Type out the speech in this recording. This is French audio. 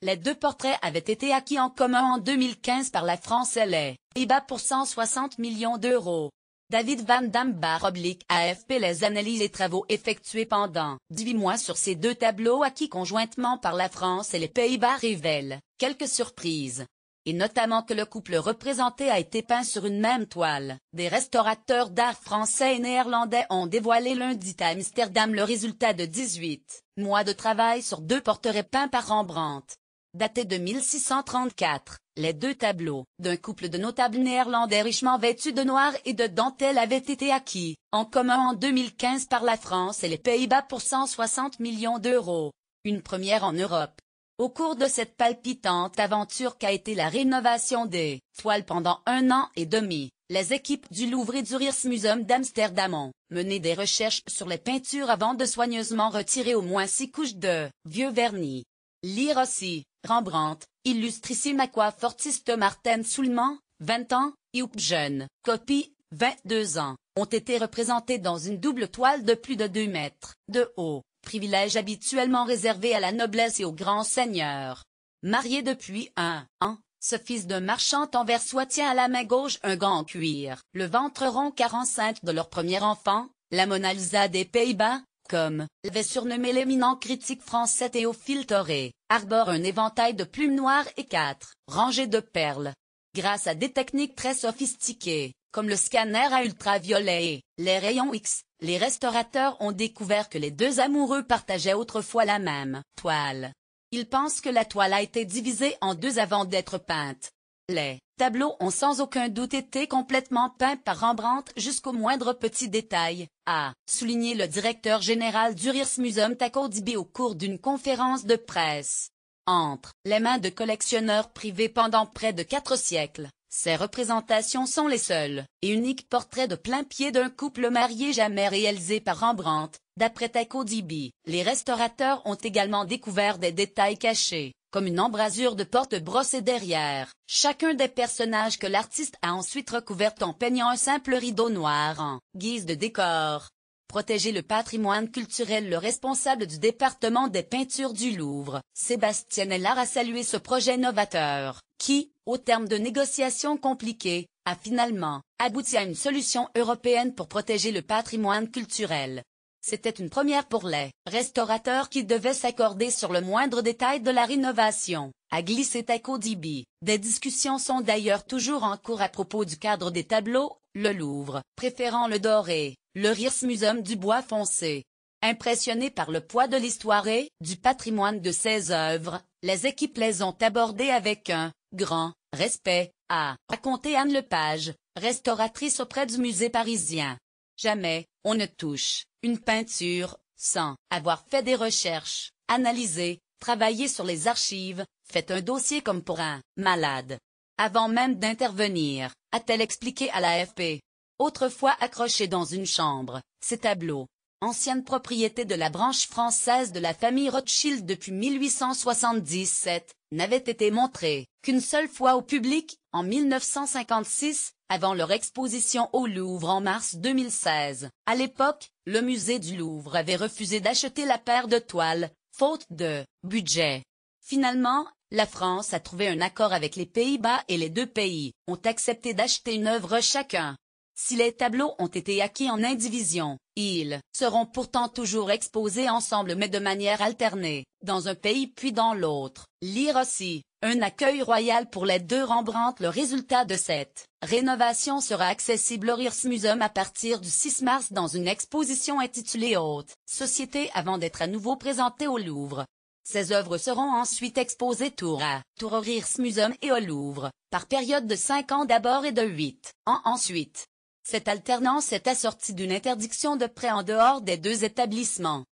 Les deux portraits avaient été acquis en commun en 2015 par la France et les Pays-Bas pour 160 millions d'euros. David Van Dambar AFP. Les analyses et travaux effectués pendant 18 mois sur ces deux tableaux acquis conjointement par la France et les Pays-Bas révèlent quelques surprises. Et notamment que le couple représenté a été peint sur une même toile. Des restaurateurs d'art français et néerlandais ont dévoilé lundi à Amsterdam le résultat de 18 mois de travail sur deux portraits peints par Rembrandt. Datés de 1634, les deux tableaux, d'un couple de notables néerlandais richement vêtus de noir et de dentelle avaient été acquis, en commun en 2015 par la France et les Pays-Bas pour 160 millions d'euros. Une première en Europe. Au cours de cette palpitante aventure qu'a été la rénovation des toiles pendant 1 an et demi, les équipes du Louvre et du Rijksmuseum d'Amsterdam ont mené des recherches sur les peintures avant de soigneusement retirer au moins 6 couches de vieux vernis. Lire aussi, Rembrandt, illustrissime aquafortiste Martin Soulman, 20 ans, et jeune, copie, 22 ans, ont été représentés dans une double toile de plus de 2 mètres de haut. Privilège habituellement réservé à la noblesse et aux grands seigneurs. Marié depuis 1 an, ce fils d'un marchand anversois tient à la main gauche un gant en cuir, le ventre rond car enceinte de leur premier enfant, la Mona Lisa des Pays-Bas, comme l'avait surnommé l'éminent critique français Théophile Thoré, arbore un éventail de plumes noires et 4 rangées de perles. Grâce à des techniques très sophistiquées, comme le scanner à ultraviolet et les rayons X, les restaurateurs ont découvert que les deux amoureux partageaient autrefois la même toile. Ils pensent que la toile a été divisée en deux avant d'être peinte. Les tableaux ont sans aucun doute été complètement peints par Rembrandt jusqu'au moindre petit détail, a souligné le directeur général du Rijksmuseum Taco Dibi au cours d'une conférence de presse. Entre les mains de collectionneurs privés pendant près de 4 siècles, ces représentations sont les seuls et uniques portraits de plein pied d'un couple marié jamais réalisés par Rembrandt, d'après Taco Dibi. Les restaurateurs ont également découvert des détails cachés, comme une embrasure de porte brossée derrière chacun des personnages que l'artiste a ensuite recouvert en peignant un simple rideau noir en guise de décor. Protéger le patrimoine culturel. Le responsable du département des peintures du Louvre, Sébastien Hellard, a salué ce projet novateur, qui, au terme de négociations compliquées, a finalement abouti à une solution européenne pour protéger le patrimoine culturel. C'était une première pour les restaurateurs qui devaient s'accorder sur le moindre détail de la rénovation, a glissé Taco Dibi. Des discussions sont d'ailleurs toujours en cours à propos du cadre des tableaux, le Louvre préférant le doré, le Rijksmuseum du bois foncé. Impressionnés par le poids de l'histoire et du patrimoine de ces œuvres, les équipes les ont abordées avec un grand respect, a raconté Anne Lepage, restauratrice auprès du musée parisien. Jamais, on ne touche une peinture sans avoir fait des recherches, analysé, travaillé sur les archives, fait un dossier comme pour un malade. Avant même d'intervenir, a-t-elle expliqué à l'AFP. Autrefois accrochés dans une chambre, ces tableaux, ancienne propriété de la branche française de la famille Rothschild depuis 1877, n'avaient été montrés qu'une seule fois au public, en 1956, avant leur exposition au Louvre en mars 2016. À l'époque, le musée du Louvre avait refusé d'acheter la paire de toiles, faute de budget. Finalement, la France a trouvé un accord avec les Pays-Bas et les deux pays ont accepté d'acheter une œuvre chacun. Si les tableaux ont été acquis en indivision, ils seront pourtant toujours exposés ensemble mais de manière alternée, dans un pays puis dans l'autre. Lire aussi, un accueil royal pour les deux Rembrandt. Le résultat de cette rénovation sera accessible au Rijksmuseum à partir du 6 mars dans une exposition intitulée Haute Société avant d'être à nouveau présentée au Louvre. Ces œuvres seront ensuite exposées tour à tour au Rijksmuseum et au Louvre, par période de 5 ans d'abord et de 8 ans ensuite. Cette alternance est assortie d'une interdiction de prêt en dehors des deux établissements.